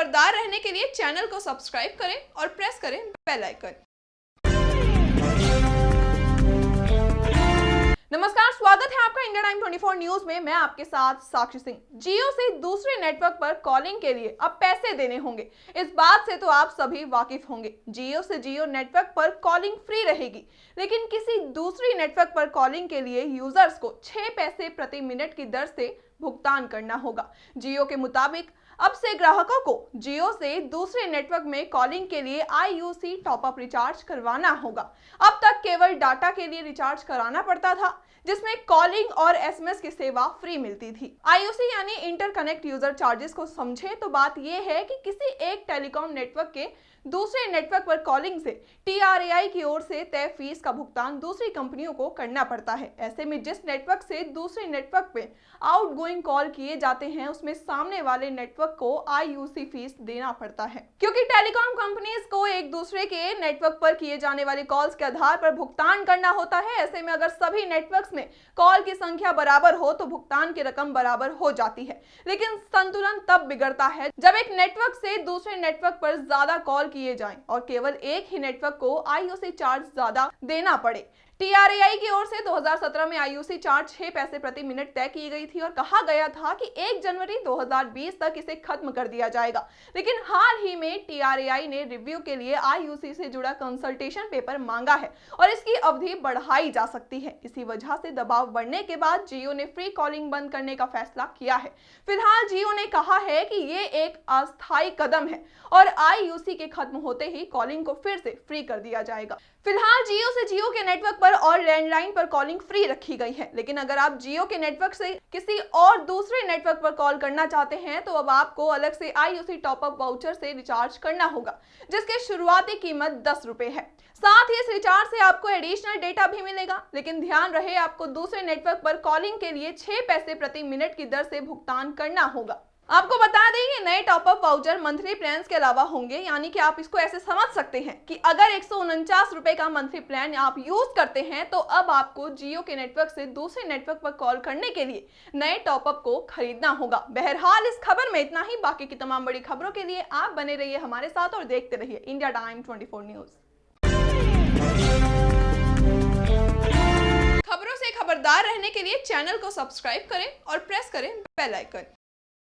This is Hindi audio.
खबरदार रहने के लिए चैनल को सब्सक्राइब करें और प्रेस करें बेल आइकन। नमस्कार, स्वागत है आपका इंडिया टाइम 24 न्यूज में। मैं आपके साथ साक्षी सिंह। जियो से दूसरे नेटवर्क पर कॉलिंग के लिए अब पैसे देने होंगे, इस बात से तो आप सभी वाकिफ होंगे। जियो से जियो नेटवर्क पर कॉलिंग फ्री रहेगी, लेकिन किसी दूसरी नेटवर्क पर कॉलिंग के लिए यूजर्स को 6 पैसे प्रति मिनट की दर से भुगतान करना होगा। जियो के मुताबिक अब से ग्राहकों को जियो से दूसरे नेटवर्क में कॉलिंग के लिए IUC टॉपअप रिचार्ज करवाना होगा। अब तक केवल डाटा के लिए रिचार्ज कराना पड़ता था, जिसमें कॉलिंग और SMS की सेवा फ्री मिलती थी। IUC यानी इंटरकनेक्ट यूजर चार्जेस को समझे तो बात यह है कि किसी एक टेलीकॉम नेटवर्क के दूसरे नेटवर्क पर कॉलिंग से TRAI की ओर से तय फीस का भुगतान दूसरी कंपनियों को करना पड़ता है। ऐसे में जिस नेटवर्क से दूसरे नेटवर्क पे आउटगोइंग कॉल किए जाते हैं, उसमें सामने वाले नेटवर्क को IUC फीस देना पड़ता है, क्योंकि टेलीकॉम कंपनीज को एक दूसरे के नेटवर्क पर किए जाने वाले कॉल्स के आधार पर भुगतान करना होता है। ऐसे में अगर सभी नेटवर्क्स में कॉल की संख्या बराबर हो तो भुगतान की रकम बराबर हो जाती है, लेकिन संतुलन तब बिगड़ता है जब एक नेटवर्क से दूसरे नेटवर्क पर ज्यादा कॉल किए जाएं और केवल एक ही नेटवर्क को IUC चार्ज ज्यादा देना पड़े। TRAI की ओर से 2017 में IUC चार्ज 6 पैसे प्रति मिनट तय की गई थी और कहा गया था कि 1 जनवरी 2020 तक इसे खत्म कर दिया जाएगा, लेकिन हाल ही में TRAI ने रिव्यू के लिए IUC से जुड़ा कंसल्टेशन पेपर मांगा है और इसकी अवधि बढ़ाई जा सकती है। इसी वजह से दबाव बढ़ने के बाद जियो ने फ्री कॉलिंग बंद करने का फैसला किया है। फिलहाल जियो ने कहा है कि ये एक अस्थायी कदम है और IUC के खत्म होते ही कॉलिंग को फिर से फ्री कर दिया जाएगा। फिलहाल जियो से जियो के नेटवर्क पर और लैंडलाइन पर कॉलिंग फ्री रखी गई है, लेकिन अगर आप जियो के नेटवर्क से किसी और दूसरे नेटवर्क पर कॉल करना चाहते हैं तो अब आपको अलग से IUC टॉपअप वाउचर से रिचार्ज करना होगा, जिसकी शुरुआती कीमत 10 रुपए है। साथ ही इस रिचार्ज से आपको एडिशनल डेटा भी मिलेगा, लेकिन ध्यान रहे आपको दूसरे नेटवर्क पर कॉलिंग के लिए 6 पैसे प्रति मिनट की दर से भुगतान करना होगा। आपको बता दें ये नए टॉपअप वाउचर मंथली प्लान्स के अलावा होंगे, यानी कि आप इसको ऐसे समझ सकते हैं कि अगर 149 रुपए का मंथली प्लान आप यूज करते हैं तो अब आपको जियो के नेटवर्क से दूसरे नेटवर्क पर कॉल करने के लिए नए टॉपअप को खरीदना होगा। बहरहाल इस खबर में इतना ही। बाकी की तमाम बड़ी खबरों के लिए आप बने रहिए हमारे साथ और देखते रहिए इंडिया टाइम 24 न्यूज। खबरों से खबरदार रहने के लिए चैनल को सब्सक्राइब करें और प्रेस करें बेल आइकन।